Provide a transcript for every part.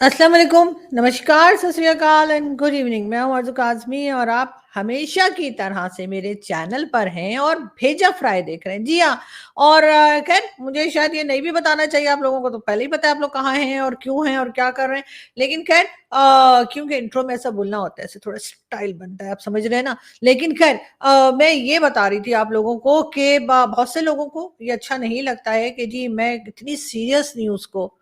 अस्सलाम वालेकुम, नमस्कार, सत श्री अकाल एंड गुड इवनिंग। मैं हूँ अर्ज़ू काज़मी और आप हमेशा की तरह से मेरे चैनल पर हैं और भेजा फ्राई देख रहे हैं। जी हाँ, और ख़ैर मुझे शायद ये नहीं भी बताना चाहिए आप लोगों को, तो पहले ही पता है आप लोग कहाँ हैं और क्यों हैं और क्या कर रहे हैं। लेकिन ख़ैर क्योंकि इंट्रो में ऐसा बोलना होता है, ऐसे थोड़ा स्टाइल बनता है, आप समझ रहे हैं ना? लेकिन ख़ैर मैं ये बता रही थी आप लोगों को कि ब बहुत से लोगों को ये अच्छा नहीं लगता है कि जी मैं इतनी सीरियस न्यूज़ को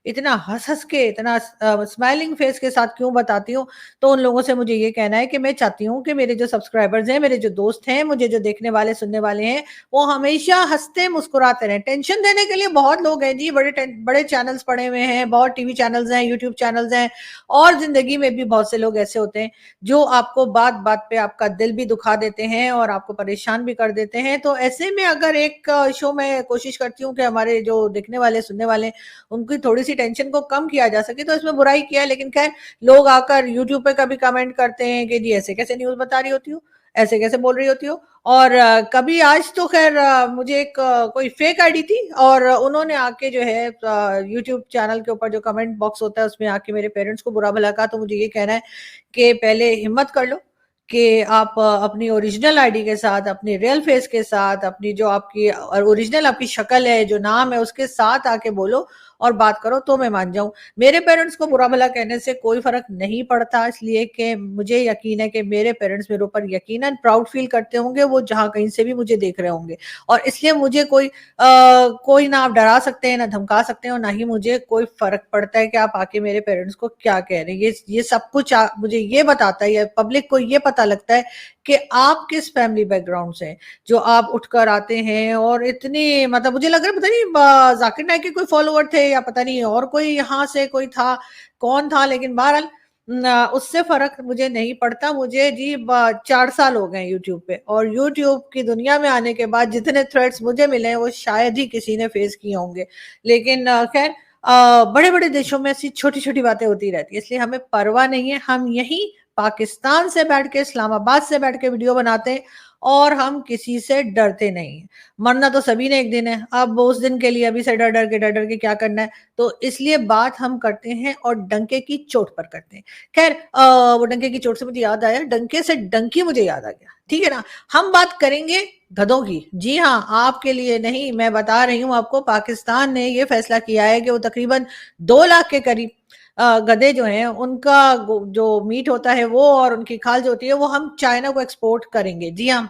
इतना हँस-हँस के, इतना स्माइलिंग फेस के साथ क्यों बताती हूँ, तो उन लोगों से मुझे ये कहना है कि मैं चाहती हूँ कि मेरे जो सब्सक्राइबर्स हैं, मेरे जो दोस्त हैं, मुझे जो देखने वाले, सुनने वाले हैं, वो हमेशा हँसते, मुस्कुराते रहें। टेंशन देने के लिए बहुत लोग हैं जी, बड़े चैनल्स पड़े हुए हैं, बहुत टीवी चैनल्स हैं, यूट्यूब चैनल्स हैं और ज़िंदगी में भी बहुत से लोग ऐसे होते हैं, जो आपको बात-बात पे आपका दिल भी दुखा देते हैं और आपको परेशान भी कर देते हैं। तो ऐसे में अगर एक शो मैं कोशिश करती हूँ कि हमारे जो देखने वाले, सुनने वाले उनकी थोड़ी-सी टेंशन को कम किया जा सके, तो इसमें बुराई क्या है? लेकिन ख़ैर लोग आकर यूट्यूब पे कभी कमेंट करते हैं कि जी ऐसे कैसे न्यूज़ बता रही होती हो? ऐसे कैसे बोल रही होती हो? और कभी आज तो ख़ैर मुझे एक कोई फ़ेक आईडी थी और उन्होंने आके जो है यूट्यूब चैनल के ऊपर जो कमेंट बॉक्स होता है उसमें आके मेरे पेरेंट्स को बुरा-भला कहा, तो मुझे ये कहना है कि पहले हिम्मत कर लो कि आप अपनी ओरिजिनल आईडी के साथ, अपनी रियल फेस के साथ, अपनी जो आपकी ओरिजिनल आपकी शक्ल है, जो नाम है, उसके साथ आके बोलो और बात करो तो मैं मान जाऊँ। मेरे पेरेंट्स को बुरा-भला कहने से कोई फ़र्क नहीं पड़ता, इसलिए कि मुझे यकीन है कि मेरे पेरेंट्स मेरे ऊपर यकीनन प्राउड फ़ील करते होंगे, वो जहाँ कहीं से भी मुझे देख रहे होंगे। और इसलिए मुझे कोई ना आप डरा सकते हैं, ना धमका सकते हैं और ना ही मुझे कोई फ़र्क पड़ता है कि आप आके मेरे पेरेंट्स को क्या कह रहे हैं। ये सब कुछ मुझे ये बताता है या पब्लिक को ये पता लगता है कि आप किस फैमिली बैकग्राउंड से हैं। जो आप उठकर आते हैं और इतनी मतलब मुझे लग रहा है पता नहीं ज़ाकिर नाइक के कोई फॉलोवर थे या पता नहीं और कोई यहाँ से कोई था, कौन था लेकिन बहरहाल उससे फ़र्क मुझे नहीं पड़ता। मुझे जी 4 साल हो गए हैं यूट्यूब पे और यूट्यूब की दुनिया में आने के बाद जितने थ्रेट्स मुझे मिले हैं वो शायद ही किसी ने फेस किए होंगे। लेकिन ख़ैर बड़े-बड़े देशों में ऐसी छोटी-छोटी बातें होती रहती हैं, इसलिए हमें परवाह नहीं है। हम यहीं पाकिस्तान से बैठ के, इस्लामाबाद से बैठ के वीडियो बनाते हैं और हम किसी से डरते नहीं हैं। मरना तो सभी ने एक दिन है, अब उस दिन के लिए अभी से डर-डर के क्या करना है? तो इसलिए बात हम करते हैं और डंके की चोट पर करते हैं। ख़ैर वो डंके की चोट से मुझे याद आया, डंके से डंकी मुझे याद आ गया, ठीक है ना? हम बात करेंगे गधों की। जी हाँ, आपके लिए नहीं, मैं बता रही हूँ आपको पाकिस्तान ने ये फ़ैसला किया है कि वो तकरीबन 2 लाख के करीब गधे जो हैं उनका जो मीट होता है वो और उनकी खाल जो होती है वो हम चाइना को एक्सपोर्ट करेंगे। जी हाँ।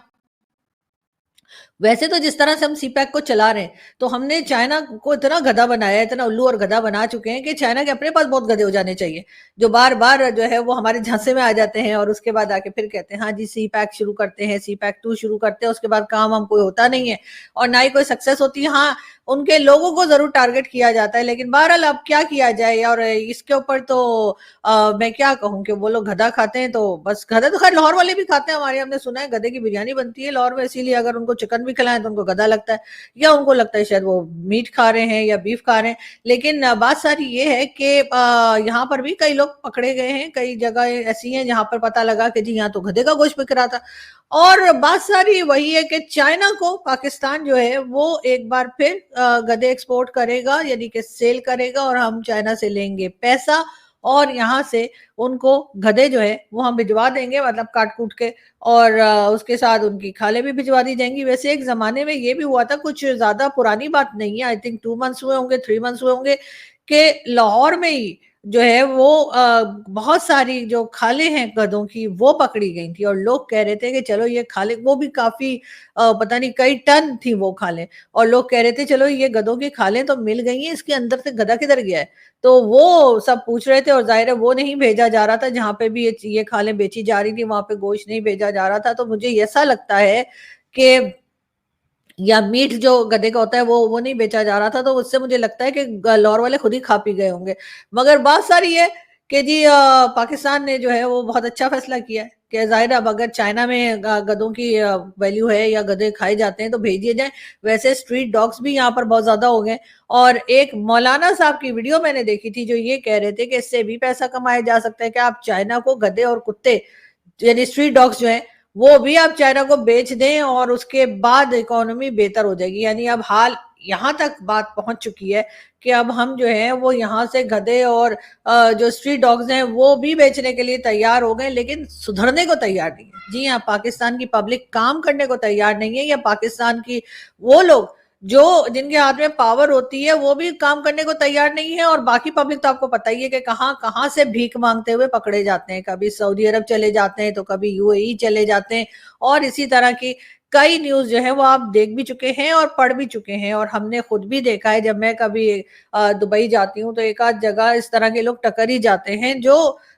वैसे तो जिस तरह से हम सीपैक को चला रहे हैं, तो हमने चाइना को इतना गधा बनाया है, इतना उल्लू और गधा बना चुके हैं कि चाइना के अपने पास बहुत गधे हो जाने चाहिए, जो बार-बार जो है वो हमारे झांसे में आ जाते हैं और उसके बाद आके फिर कहते हैं, हाँ जी सीपैक शुरू करते हैं, सीपैक 2 शुरू करते हैं, उसके बाद काम हम कोई होता नहीं है और ना ही कोई सक्सेस होती है। हाँ, उनके लोगों को ज़रूर टारगेट किया जाता है, लेकिन बहरहाल अब क्या किया जाए और इसके ऊपर तो मैं क्या कहूँ कि वो लोग गधा खाते हैं तो बस गधा तो खैर लाहौर वाले भी खाते हैं हमारे यहाँ हमने सुना है गधे की बिरयानी बनती है लाहौर में इसीलिए अगर उनको चिकन भी खिलाएं तो उनको गधा लगता है या उनको लगता है शायद वो मीट खा रहे हैं या बीफ खा रहे हैं लेकिन बात सारी ये है कि यहाँ पर भी कई लोग पकड़े गए हैं कई जगह ऐसी हैं जहाँ पर पता लगा कि जी यहाँ तो गधे का गोश्त बिक रहा था और बात सारी वही है कि चाइना को पाकिस्तान जो है वो एक बार फिर गधे एक्सपोर्ट करेगा यानी कि सेल करेगा और हम चाइना से लेंगे पैसा और यहाँ से उनको गधे जो है वो हम भिजवा देंगे मतलब काट-कूट के और उसके साथ उनकी खालें भी भिजवा दी जाएँगी। वैसे एक ज़माने में ये भी हुआ था कुछ ज़्यादा पुरानी बात नहीं है आई थिंक 2 मंथ्स हुए होंगे, 3 मंथ्स हुए होंगे कि लाहौर में ही जो है वो बहुत सारी जो खालें हैं गधों की वो पकड़ी गई थी और लोग कह रहे थे कि चलो ये खालें वो भी काफ़ी पता नहीं कई टन थी वो खालें और लोग कह रहे थे चलो ये गधों की खालें तो मिल गई हैं, इसके अंदर से गधा किधर गया है? तो वो सब पूछ रहे थे और ज़ाहिर है वो नहीं भेजा जा रहा था जहाँ पे भी ये खालें बेची जा रही थी वहाँ पे गोश्त नहीं भेजा जा रहा था। तो मुझे ऐसा लगता है कि या मीट जो गधे का होता है वो नहीं बेचा जा रहा था तो उससे मुझे लगता है कि लाहौर वाले खुद ही खा पी गए होंगे। मगर बात सारी है कि जी पाकिस्तान ने जो है वो बहुत अच्छा फैसला किया है कि ज़ाहिर है अब अगर चाइना में गधों की वैल्यू है या गधे खाए जाते हैं तो भेज दिए जाएँ। वैसे स्ट्रीट डॉग्स भी यहाँ पर बहुत ज़्यादा हो गए और एक मौलाना साहब की वीडियो मैंने देखी थी जो ये कह रहे थे कि इससे भी पैसा कमाया जा सकता है कि आप चाइना को गधे और कुत्ते यानी स्ट्रीट डॉग्स जो हैं वो भी आप चाइना को बेच दें और उसके बाद इकोनॉमी बेहतर हो जाएगी यानी अब हाल यहाँ तक बात पहुंच चुकी है कि अब हम जो है वो यहाँ से गधे और जो स्ट्रीट डॉग्स हैं वो भी बेचने के लिए तैयार हो गए, लेकिन सुधरने को तैयार नहीं है। जी हाँ, पाकिस्तान की पब्लिक काम करने को तैयार नहीं है, या पाकिस्तान की वो लोग जो जिनके हाथ में पावर होती है वो भी काम करने को तैयार नहीं है, और बाकी पब्लिक तो आपको पता ही है कि कहाँ कहाँ से भीख मांगते हुए पकड़े जाते हैं। कभी सऊदी अरब चले जाते हैं तो कभी यूएई चले जाते हैं, और इसी तरह की कई न्यूज जो है वो आप देख भी चुके हैं और पढ़ भी चुके हैं, और हमने खुद भी देखा है। जब मैं कभी दुबई जाती हूँ तो एक आध जगह इस तरह के लोग टकर ही जाते हैं जो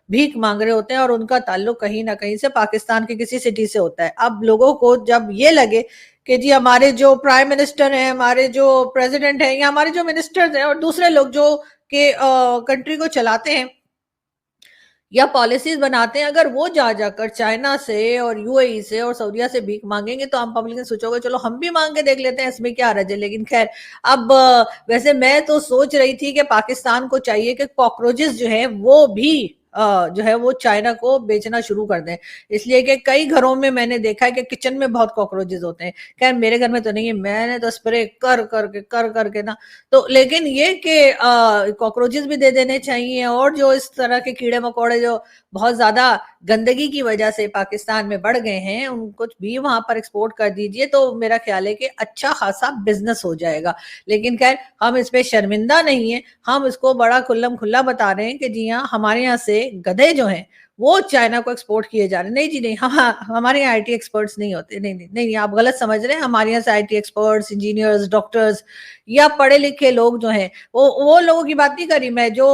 भीख मांग रहे होते हैं, और उनका ताल्लुक कहीं ना कहीं से पाकिस्तान की किसी सिटी से होता है। अब लोगों को जब ये लगे कि जी हमारे जो प्राइम मिनिस्टर हैं, हमारे जो प्रेसिडेंट हैं, या हमारे जो मिनिस्टर्स हैं और दूसरे लोग जो के कंट्री को चलाते हैं या पॉलिसीज बनाते हैं, अगर वो जा जाकर चाइना से और यूएई से और सऊदीया से भीख मांगेंगे तो हम पब्लिक ने सोचोगे चलो हम भी मांग के देख लेते हैं, इसमें क्या हर्ज है। लेकिन खैर, अब वैसे मैं तो सोच रही थी कि पाकिस्तान को चाहिए कि कॉकरोचेस जो है वो भी जो है वो चाइना को बेचना शुरू कर दें, इसलिए कि कई घरों में मैंने देखा है कि किचन में बहुत कॉकरोचेस होते हैं। खैर मेरे घर में तो नहीं है, मैंने तो स्प्रे कर करके ना, तो लेकिन ये कि कॉकरोचेस भी दे देने चाहिए, और जो इस तरह के कीड़े मकोड़े जो बहुत ज्यादा गंदगी की वजह से पाकिस्तान में बढ़ गए हैं उनको भी वहां पर एक्सपोर्ट कर दीजिए, तो मेरा ख्याल है कि अच्छा खासा बिजनेस हो जाएगा। लेकिन खैर हम इस पे शर्मिंदा नहीं है, हम इसको बड़ा खुल्लम खुल्ला बता रहे हैं कि जी हाँ, हमारे यहाँ से गधे जो हैं वो चाइना को एक्सपोर्ट किए जा रहे हैं। नहीं जी नहीं, हम हमारे यहाँ आईटी एक्सपर्ट्स नहीं होते, नहीं नहीं नहीं, आप गलत समझ रहे हैं। हमारे यहाँ से आईटी एक्सपर्ट्स, इंजीनियर्स, डॉक्टर्स या पढ़े लिखे लोग जो हैं, वो लोगों की बात नहीं करी मैं, जो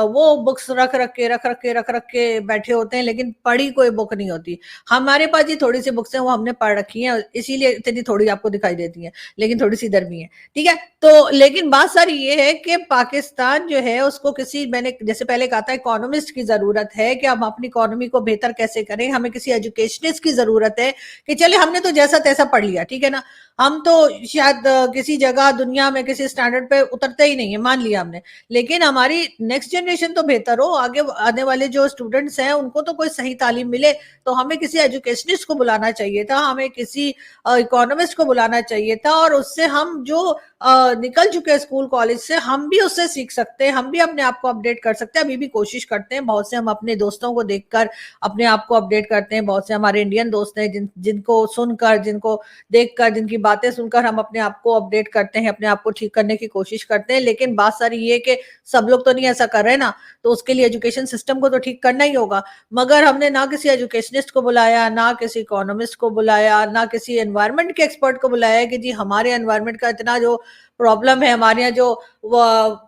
वो बुक्स रख के बैठे होते हैं लेकिन पढ़ी कोई बुक नहीं होती। हमारे पास जी थोड़ी सी बुक्स हैं, वो हमने पढ़ रखी हैं, इसीलिए इतनी थोड़ी आपको दिखाई देती हैं, लेकिन थोड़ी सी इधर भी है, ठीक है। तो लेकिन बात सारी ये है कि पाकिस्तान जो है उसको किसी, मैंने जैसे पहले कहा था, इकोनॉमिस्ट की जरूरत है कि हम अपनी इकोनॉमी को बेहतर कैसे करें। हमें किसी एजुकेशनिस्ट की जरूरत है कि चले हमने तो जैसा तैसा पढ़ लिया, ठीक है ना, हम तो शायद किसी जगह दुनिया में किसी स्टैंडर्ड पे उतरते ही नहीं है, मान लिया हमने, लेकिन हमारी नेक्स्ट जनरेशन तो बेहतर हो, आगे आने वाले जो स्टूडेंट्स हैं उनको तो कोई सही तालीम मिले। तो हमें किसी एजुकेशनिस्ट को बुलाना चाहिए था, हमें किसी इकोनॉमिस्ट को बुलाना चाहिए था, और उससे हम जो निकल चुके हैं स्कूल कॉलेज से, हम भी उससे सीख सकते हैं, हम भी अपने आप को अपडेट कर सकते हैं। अभी भी कोशिश करते हैं, बहुत से हम अपने दोस्तों को देखकर अपने आप को अपडेट करते हैं, बहुत से हमारे इंडियन दोस्त हैं जिनको सुनकर, जिनको देखकर, जिनकी बातें सुनकर हम अपने आप को अपडेट करते हैं, अपने आप को ठीक करने की कोशिश करते हैं। लेकिन बात सारी ये कि सब लोग तो नहीं ऐसा कर रहे ना, तो उसके लिए एजुकेशन सिस्टम को तो ठीक करना ही होगा। मगर हमने ना किसी एजुकेशनिस्ट को बुलाया, ना किसी इकोनॉमिस्ट को बुलाया, ना किसी एनवायरनमेंट के एक्सपर्ट को बुलाया कि जी हमारे एनवायरनमेंट का इतना जो प्रॉब्लम है, हमारे यहाँ जो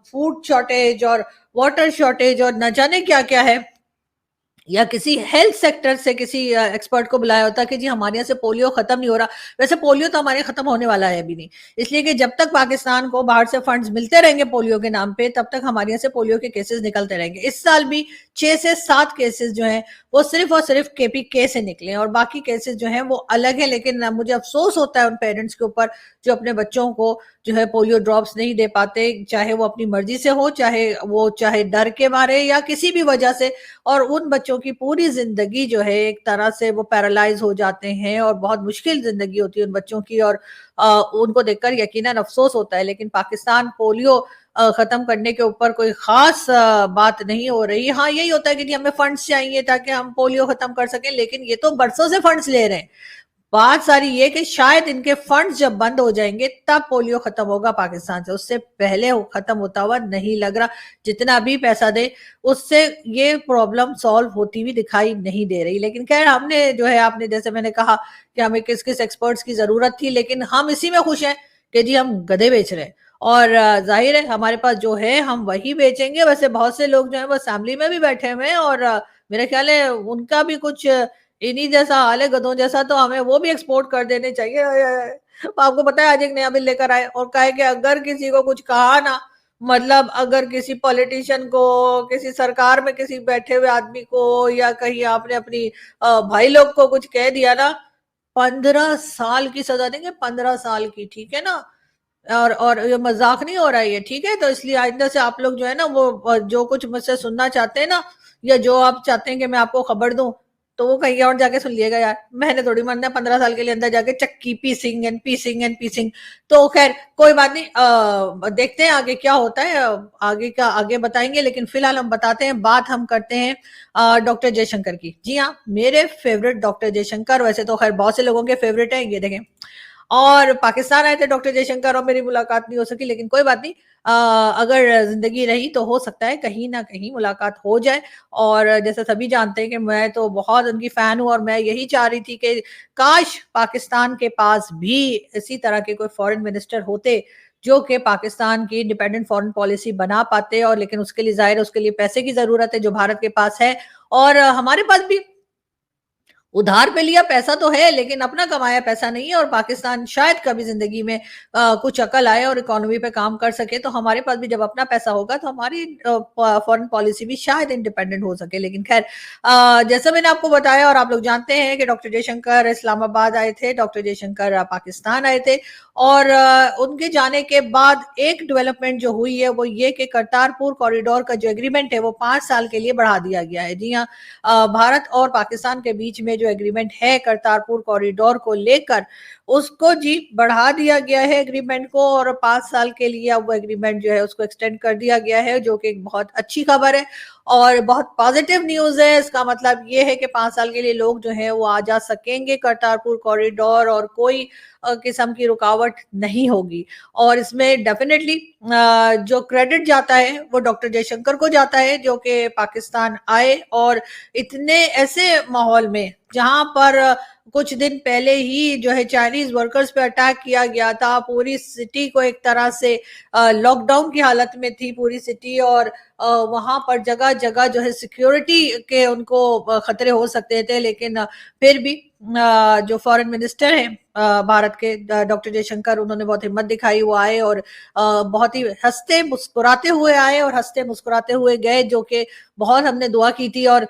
फूड शॉर्टेज और वाटर शॉर्टेज और न जाने क्या क्या है, या किसी हेल्थ सेक्टर से किसी एक्सपर्ट को बुलाया होता कि जी हमारे यहाँ से पोलियो खत्म नहीं हो रहा। वैसे पोलियो तो हमारे खत्म होने वाला है अभी नहीं, इसलिए कि जब तक पाकिस्तान को बाहर से फंड्स मिलते रहेंगे पोलियो के नाम पे, तब तक हमारे यहाँ से पोलियो के केसेस निकलते रहेंगे। इस साल भी 6 से 7 केसेस जो हैं वो सिर्फ और सिर्फ केपीके से निकले, और बाकी केसेस जो हैं वो अलग है। लेकिन मुझे अफसोस होता है उन पेरेंट्स के ऊपर जो अपने बच्चों को जो है पोलियो ड्रॉप्स नहीं दे पाते, चाहे वो अपनी मर्जी से हो, चाहे डर के मारे या किसी भी वजह से, और उन बच्चों की पूरी जिंदगी जो है एक तरह से वो पैरालाइज हो जाते हैं, और बहुत मुश्किल जिंदगी होती है उन बच्चों की, और उनको देखकर यकीनन अफसोस होता है। लेकिन पाकिस्तान पोलियो खत्म करने के ऊपर कोई खास बात नहीं हो रही। हाँ, यही होता है कि हमें फंड्स चाहिए ताकि हम पोलियो खत्म कर सकें, लेकिन ये तो बरसों से फंड्स ले रहे हैं। बात सारी ये कि शायद इनके फंड्स जब बंद हो जाएंगे तब पोलियो खत्म होगा पाकिस्तान से, उससे पहले खत्म होता हुआ नहीं लग रहा। जितना भी पैसा दे उससे ये प्रॉब्लम सॉल्व होती हुई दिखाई नहीं दे रही। लेकिन खैर, हमने जो है, आपने जैसे मैंने कहा कि हमें किस किस एक्सपर्ट्स की जरूरत थी, लेकिन हम इसी में खुश हैं कि जी हम गधे बेच रहे हैं, और जाहिर है हमारे पास जो है हम वही बेचेंगे। वैसे बहुत से लोग जो है वो असेंबली में भी बैठे हुए हैं, और मेरा ख्याल है उनका भी कुछ इन्हीं जैसा हाल है, गधों जैसा, तो हमें वो भी एक्सपोर्ट कर देने चाहिए। आपको पता है आज एक नया बिल लेकर आए और कहा है कि अगर किसी को कुछ कहा ना, मतलब अगर किसी पॉलिटिशियन को, किसी सरकार में किसी बैठे हुए आदमी को, या कहीं आपने अपनी भाई लोग को कुछ कह दिया ना, 15 साल की सजा देंगे, 15 साल की, ठीक है ना। और ये मजाक नहीं हो रहा है ये, ठीक है। तो इसलिए आइंदा से आप लोग जो है ना, वो जो कुछ मुझसे सुनना चाहते हैं ना, या जो आप चाहते हैं कि मैं आपको खबर दूं, तो वो कहीं और जाके सुन लिएगा यार, मैंने थोड़ी मानना 15 साल के लिए अंदर जाके चक्की पीसिंग एंड पीसिंग एंड पीसिंग। तो खैर कोई बात नहीं, देखते हैं आगे क्या होता है, आगे का आगे बताएंगे, लेकिन फिलहाल हम बताते हैं, बात हम करते हैं डॉक्टर जयशंकर की। जी हाँ, मेरे फेवरेट डॉक्टर जयशंकर, वैसे तो खैर बहुत से लोगों के फेवरेट हैं, ये देखें। और पाकिस्तान आए थे डॉक्टर जयशंकर और मेरी मुलाकात नहीं हो सकी, लेकिन कोई बात नहीं, अगर जिंदगी रही तो हो सकता है कहीं ना कहीं मुलाकात हो जाए। और जैसे सभी जानते हैं कि मैं तो बहुत उनकी फैन हूं, और मैं यही चाह रही थी कि काश पाकिस्तान के पास भी इसी तरह के कोई फॉरेन मिनिस्टर होते जो कि पाकिस्तान की इंडिपेंडेंट फॉरेन पॉलिसी बना पाते। और लेकिन उसके लिए जाहिर है उसके लिए पैसे की जरूरत है जो भारत के पास है, और हमारे पास भी उधार पे लिया पैसा तो है लेकिन अपना कमाया पैसा नहीं है। और पाकिस्तान शायद कभी जिंदगी में कुछ अकल आए और इकोनॉमी पे काम कर सके, तो हमारे पास भी जब अपना पैसा होगा तो हमारी फॉरेन पॉलिसी भी शायद इंडिपेंडेंट हो सके। लेकिन खैर, जैसा मैंने आपको बताया और आप लोग जानते हैं कि डॉक्टर जयशंकर इस्लामाबाद आए थे, डॉक्टर जयशंकर पाकिस्तान आए थे। और उनके जाने के बाद एक डेवलपमेंट जो हुई है वो ये कि करतारपुर कॉरिडोर का जो एग्रीमेंट है वो 5 साल के लिए बढ़ा दिया गया है। जी हाँ, भारत और पाकिस्तान के बीच में जो एग्रीमेंट है करतारपुर कॉरिडोर को लेकर, उसको जी बढ़ा दिया गया है एग्रीमेंट को, और 5 साल के लिए अब वो एग्रीमेंट जो है उसको एक्सटेंड कर दिया गया है, जो कि एक बहुत अच्छी खबर है और बहुत पॉजिटिव न्यूज है। इसका मतलब ये है कि 5 साल के लिए लोग जो है वो आ जा सकेंगे करतारपुर कॉरिडोर, और कोई किस्म की रुकावट नहीं होगी। और इसमें डेफिनेटली जो क्रेडिट जाता है वो डॉक्टर जयशंकर को जाता है, जो कि पाकिस्तान आए और इतने ऐसे माहौल में जहां पर कुछ दिन पहले ही जो है चाइनीज वर्कर्स पे अटैक किया गया था, पूरी सिटी को एक तरह से लॉकडाउन की हालत में थी पूरी सिटी, और वहां पर जगह जगह जो है सिक्योरिटी के उनको खतरे हो सकते थे। लेकिन फिर भी जो फॉरेन मिनिस्टर हैं भारत के, डॉक्टर जयशंकर, उन्होंने बहुत हिम्मत दिखाई, वो आए और बहुत ही हंसते मुस्कुराते हुए आए और हंसते मुस्कुराते हुए गए, जो कि बहुत हमने दुआ की थी। और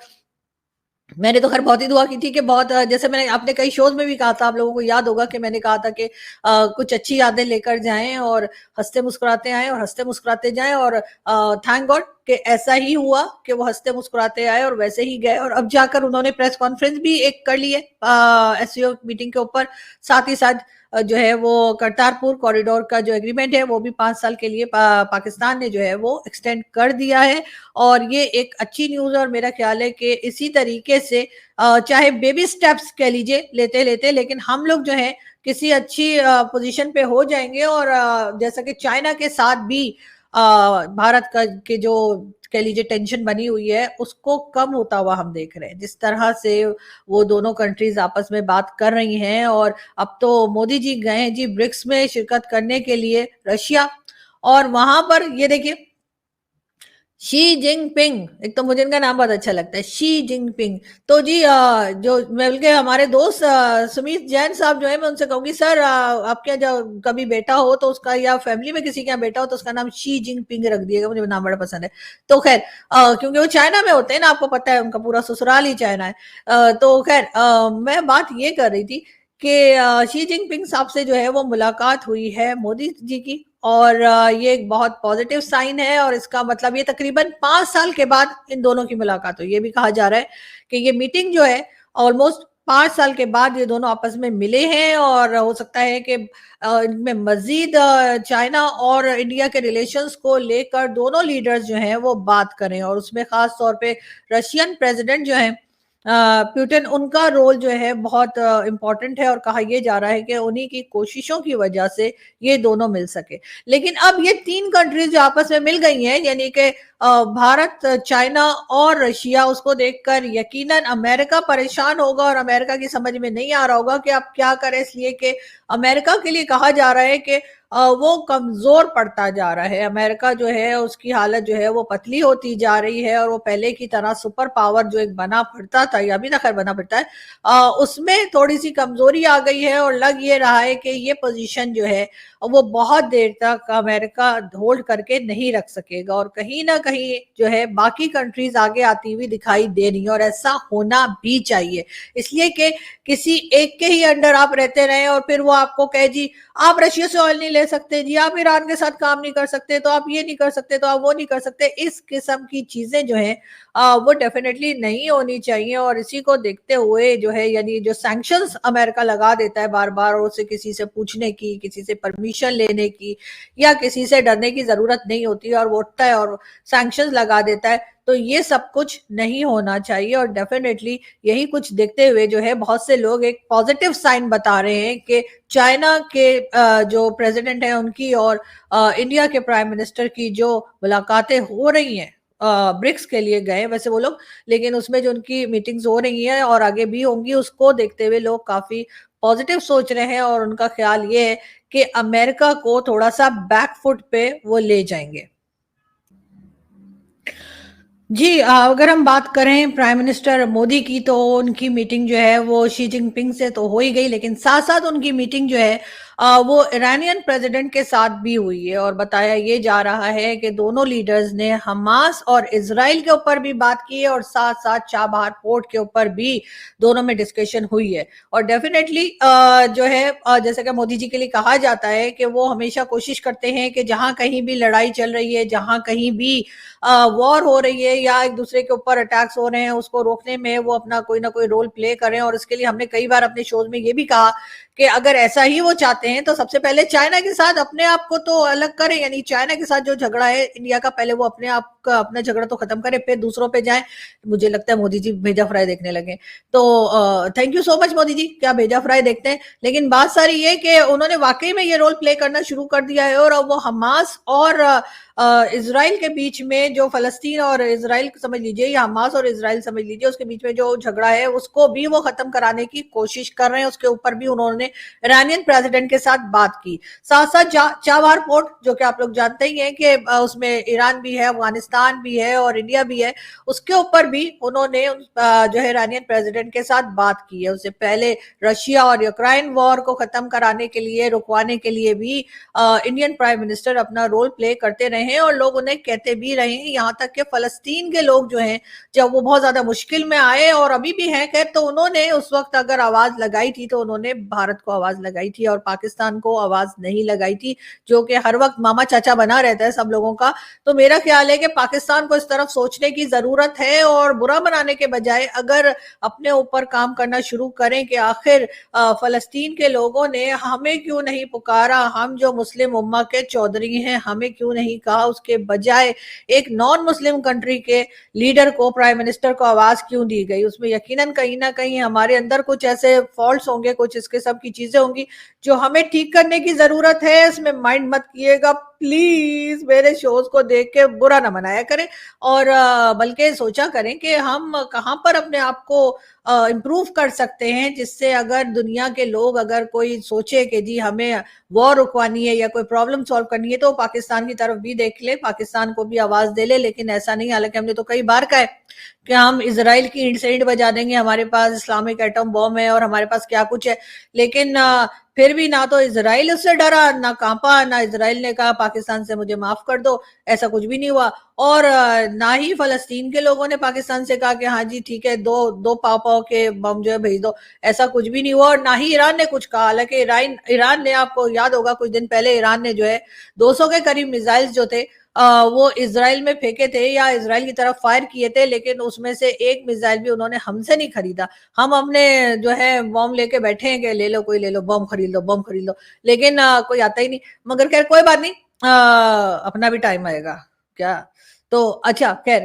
मैंने तो खैर बहुत ही दुआ की थी कि बहुत जैसे मैंने अपने कई शोज में भी कहा था, आप लोगों को याद होगा कि मैंने कहा था कि कुछ अच्छी यादें लेकर जाएं और हंसते मुस्कुराते आए और हंसते मुस्कुराते जाएं। और थैंक गॉड कि ऐसा ही हुआ कि वो हंसते मुस्कुराते आए और वैसे ही गए। और अब जाकर उन्होंने प्रेस कॉन्फ्रेंस भी एक कर ली है एससीओ मीटिंग के ऊपर। साथ ही साथ जो है वो करतारपुर कॉरिडोर का जो एग्रीमेंट है वो भी 5 साल के लिए पाकिस्तान ने जो है वो एक्सटेंड कर दिया है। और ये एक अच्छी न्यूज है, और मेरा ख्याल है कि इसी तरीके से चाहे बेबी स्टेप्स कह लीजिए लेते लेते, लेकिन हम लोग जो है किसी अच्छी पोजीशन पे हो जाएंगे। और जैसा कि चाइना के साथ भी भारत का के जो कह लीजिए टेंशन बनी हुई है उसको कम होता हुआ हम देख रहे हैं, जिस तरह से वो दोनों कंट्रीज आपस में बात कर रही हैं। और अब तो मोदी जी गए हैं जी ब्रिक्स में शिरकत करने के लिए रशिया, और वहां पर ये देखिए शी जिनपिंग, एक तो मुझे इनका नाम बहुत अच्छा लगता है, शी जिनपिंग। तो जी जो मिल के हमारे दोस्त सुमित जैन साहब जो है, मैं उनसे कहूंगी सर आपके जो कभी बेटा हो तो उसका, या फैमिली में किसी के यहाँ बेटा हो तो उसका नाम शी जिनपिंग रख दिएगा, मुझे नाम बड़ा पसंद है। तो खैर क्योंकि वो चाइना में होते हैं ना, आपको पता है उनका पूरा ससुराल ही चाइना है। तो खैर मैं बात ये कर रही थी कि शी जिनपिंग साहब से जो है वो मुलाकात हुई है मोदी जी की, और ये एक बहुत पॉजिटिव साइन है। और इसका मतलब ये तकरीबन 5 साल के बाद इन दोनों की मुलाकात हुई। ये भी कहा जा रहा है कि ये मीटिंग जो है ऑलमोस्ट 5 साल के बाद ये दोनों आपस में मिले हैं, और हो सकता है कि इनमें मजीद चाइना और इंडिया के रिलेशंस को लेकर दोनों लीडर्स जो हैं वो बात करें। और उसमें खास तौर पे रशियन प्रेसिडेंट जो है पुतिन, उनका रोल जो है बहुत इंपॉर्टेंट है, और कहा यह जा रहा है कि उन्हीं की कोशिशों की वजह से ये दोनों मिल सके। लेकिन अब ये 3 कंट्रीज जो आपस में मिल गई हैं, यानी कि भारत, चाइना और रशिया, उसको देखकर यकीनन अमेरिका परेशान होगा, और अमेरिका की समझ में नहीं आ रहा होगा कि आप क्या करें, इसलिए कि अमेरिका के लिए कहा जा रहा है कि वो कमजोर पड़ता जा रहा है। अमेरिका जो है उसकी हालत जो है वो पतली होती जा रही है, और वो पहले की तरह सुपर पावर जो एक बना फिरता था, या अभी तक खैर बना फिरता है, उसमें थोड़ी सी कमजोरी आ गई है। और लग ये रहा है कि ये पोजीशन जो है वो बहुत देर तक अमेरिका होल्ड करके नहीं रख सकेगा, और कहीं ना कहीं जो है बाकी कंट्रीज आगे आती हुई दिखाई दे रही है, और ऐसा होना भी चाहिए। इसलिए कि किसी एक के ही अंडर आप रहते रहे और फिर वो आपको कहे जी आप रशिया से ऑयल नहीं ले सकते, जी आप ईरान के साथ काम नहीं कर सकते, तो आप ये नहीं कर सकते, तो आप वो नहीं कर सकते, इस किस्म की चीजें जो है वो डेफिनेटली नहीं होनी चाहिए। और इसी को देखते हुए जो है यानी जो सैंक्शंस अमेरिका लगा देता है बार बार, और उसे किसी से पूछने की, किसी से परमिशन लेने की या किसी से डरने की जरूरत नहीं होती, और वो उठता है और सैंक्शंस लगा देता है, तो ये सब कुछ नहीं होना चाहिए। और डेफिनेटली यही कुछ देखते हुए जो है बहुत से लोग एक पॉजिटिव साइन बता रहे हैं कि चाइना के जो प्रेसिडेंट है उनकी और इंडिया के प्राइम मिनिस्टर की जो मुलाकातें हो रही हैं, ब्रिक्स के लिए गए वैसे वो लोग, लेकिन उसमें जो उनकी मीटिंग्स हो रही हैं और आगे भी होंगी, उसको देखते हुए लोग काफी पॉजिटिव सोच रहे हैं, और उनका ख्याल ये है कि अमेरिका को थोड़ा सा बैकफुट पे वो ले जाएंगे। जी, अगर हम बात करें प्राइम मिनिस्टर मोदी की, तो उनकी मीटिंग जो है वो शी जिनपिंग से तो हो ही गई, लेकिन साथ साथ उनकी मीटिंग जो है वो ईरानियन प्रेसिडेंट के साथ भी हुई है, और बताया ये जा रहा है कि दोनों लीडर्स ने हमास और इजराइल के ऊपर भी बात की है, और साथ साथ चाबहार पोर्ट के ऊपर भी दोनों में डिस्कशन हुई है। और डेफिनेटली जो है जैसे कि मोदी जी के लिए कहा जाता है कि वो हमेशा कोशिश करते हैं कि जहां कहीं भी लड़ाई चल रही है, जहां कहीं भी वॉर हो रही है या एक दूसरे के ऊपर अटैक्स हो रहे हैं, उसको रोकने में वो अपना कोई ना कोई रोल प्ले करें। और इसके लिए हमने कई बार अपने शोज में ये भी कहा कि अगर ऐसा ही वो चाहते हैं तो सबसे पहले चाइना के साथ अपने आप को तो अलग करें, यानी चाइना के साथ जो झगड़ा है इंडिया का, पहले वो अपने आप का अपना झगड़ा तो खत्म करे, फिर दूसरों पे जाए। मुझे लगता है मोदी जी भेजा फ्राई देखने लगे, तो thank you so much Modi ji, क्या भेजा फ्राई देखते हैं। लेकिन बात सारी ये कि उन्होंने वाकई में ये रोल प्ले करना शुरू कर दिया है, और अब वो हमास और इसराइल के बीच में जो फलस्तीन और इसराइल समझ लीजिए, या हमास और इसराइल समझ लीजिए, उसके बीच में जो झगड़ा है उसको भी वो खत्म कराने की कोशिश कर रहे हैं। उसके ऊपर भी उन्होंने ईरानियन प्रेसिडेंट के साथ बात की। साथ साथ चाबहार पोर्ट, जो कि आप लोग जानते ही हैं कि उसमें ईरान भी है, अफगानिस्तान भी है और इंडिया भी है, उसके ऊपर भी उन्होंने जो है ईरानियन प्रेसिडेंट के साथ बात की है। उससे पहले रशिया और यूक्रेन वॉर को खत्म कराने के लिए, रुकवाने के लिए भी इंडियन प्राइम मिनिस्टर अपना रोल प्ले करते रहे हैं, और लोग उन्हें कहते भी रहे हैं। यहाँ तक कि फलस्तीन के लोग जो हैं, जब वो बहुत ज्यादा मुश्किल में आए और अभी भी हैं खैर, तो उन्होंने उस वक्त अगर आवाज लगाई थी तो उन्होंने भारत को आवाज लगाई थी और पाकिस्तान को आवाज नहीं लगाई थी, जो कि हर वक्त मामा चाचा बना रहता है सब लोगों का। तो मेरा ख्याल है कि पाकिस्तान को इस तरफ सोचने की जरूरत है, और बुरा बनाने के बजाय अगर अपने ऊपर काम करना शुरू करें कि आखिर फलस्तीन के लोगों ने हमें क्यों नहीं पुकारा, हम जो मुस्लिम उम्मा के चौधरी हैं हमें क्यों नहीं कहा, उसके बजाय एक नॉन मुस्लिम कंट्री के लीडर को, प्राइम मिनिस्टर को आवाज क्यों दी गई। उसमें यकीनन कहीं ना कहीं हमारे अंदर कुछ ऐसे फॉल्ट्स होंगे, कुछ इसके सब की चीजें होंगी जो हमें ठीक करने की जरूरत है। इसमें माइंड मत किएगा प्लीज, मेरे शोज को देख के बुरा ना मनाया करें, और बल्कि सोचा करें कि हम कहां पर अपने आप को इम्प्रूव कर सकते हैं, जिससे अगर दुनिया के लोग, अगर कोई सोचे कि जी हमें वॉर रुकवानी है या कोई प्रॉब्लम सॉल्व करनी है, तो पाकिस्तान की तरफ भी देख ले, पाकिस्तान को भी आवाज दे ले। लेकिन ऐसा नहीं, हालांकि हमने तो कई बार कहा है कि हम इसराइल की ईंट से ईंट बजा देंगे, हमारे पास इस्लामिक एटम बॉम्ब है और हमारे पास क्या कुछ है, लेकिन फिर भी ना तो इसराइल उससे डरा, ना कांपा, ना इसराइल ने कहा पाकिस्तान से मुझे माफ कर दो, ऐसा कुछ भी नहीं हुआ। और ना ही फलस्तीन के लोगों ने पाकिस्तान से कहा कि हाँ जी ठीक है, दो दो पाव पाव के बम जो है भेज दो, ऐसा कुछ भी नहीं हुआ। और ना ही ईरान ने कुछ कहा, हालांकि ईरान ने, आपको याद होगा कुछ दिन पहले ईरान ने जो है 200 के करीब मिसाइल्स जो थे वो इसराइल में फेंके थे या इसराइल की तरफ फायर किए थे, लेकिन उसमें से एक मिसाइल भी उन्होंने हमसे नहीं खरीदा। हम हमने जो है बॉम्ब लेके बैठे हैं कि ले लो, कोई ले लो, बॉम्ब खरीद लो, बॉम्ब खरीद लो, लेकिन कोई आता ही नहीं। मगर खैर कोई बात नहीं, अपना भी टाइम आएगा क्या। तो अच्छा खैर,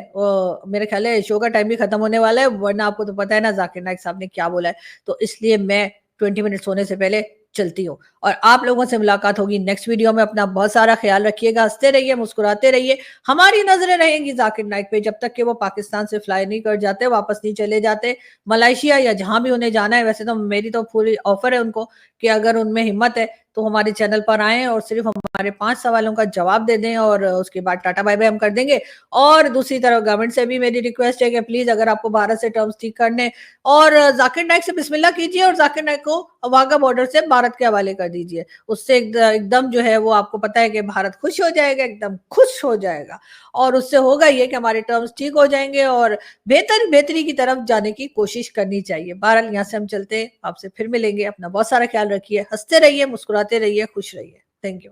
मेरे ख्याल है शो का टाइम भी खत्म होने वाला है, वरना आपको तो पता है ना जाकिर नाइक साहब ने क्या बोला है, तो इसलिए मैं 20 मिनट सोने से पहले चलती हूँ, और आप लोगों से मुलाकात होगी नेक्स्ट वीडियो में। अपना बहुत सारा ख्याल रखिएगा, हंसते रहिए, मुस्कुराते रहिए। हमारी नजरें रहेंगी जाकिर नाइक पे जब तक कि वो पाकिस्तान से फ्लाई नहीं कर जाते, वापस नहीं चले जाते मलेशिया या जहां भी उन्हें जाना है। वैसे तो मेरी तो पूरी ऑफर है उनको कि अगर उनमें हिम्मत है तो हमारे चैनल पर आएँ और सिर्फ़ हमारे 5 सवालों का जवाब दे दें और उसके बाद टाटा बाय-बाय हम कर देंगे। और दूसरी तरफ गवर्नमेंट से भी मेरी रिक्वेस्ट है कि प्लीज़ अगर आपको भारत से टर्म्स ठीक करने और ज़ाकिर नाइक से बिस्मिल्लाह कीजिए और ज़ाकिर नाइक को वाघा बॉर्डर से भारत के हवाले कर दीजिए। उससे एकदम जो है वो आपको पता है कि भारत खुश हो जाएगा, एकदम खुश हो जाएगा और उससे होगा ये कि हमारे टर्म्स ठीक हो जाएँगे और बेहतरी की तरफ जाने की कोशिश करनी चाहिए। बहरहाल यहाँ से हम चलते हैं, आपसे फिर मिलेंगे। अपना बहुत सारा ख्याल रखिए, हँसते रहिए, मुस्कुराते रहिए, खुश रहिए। Thank you.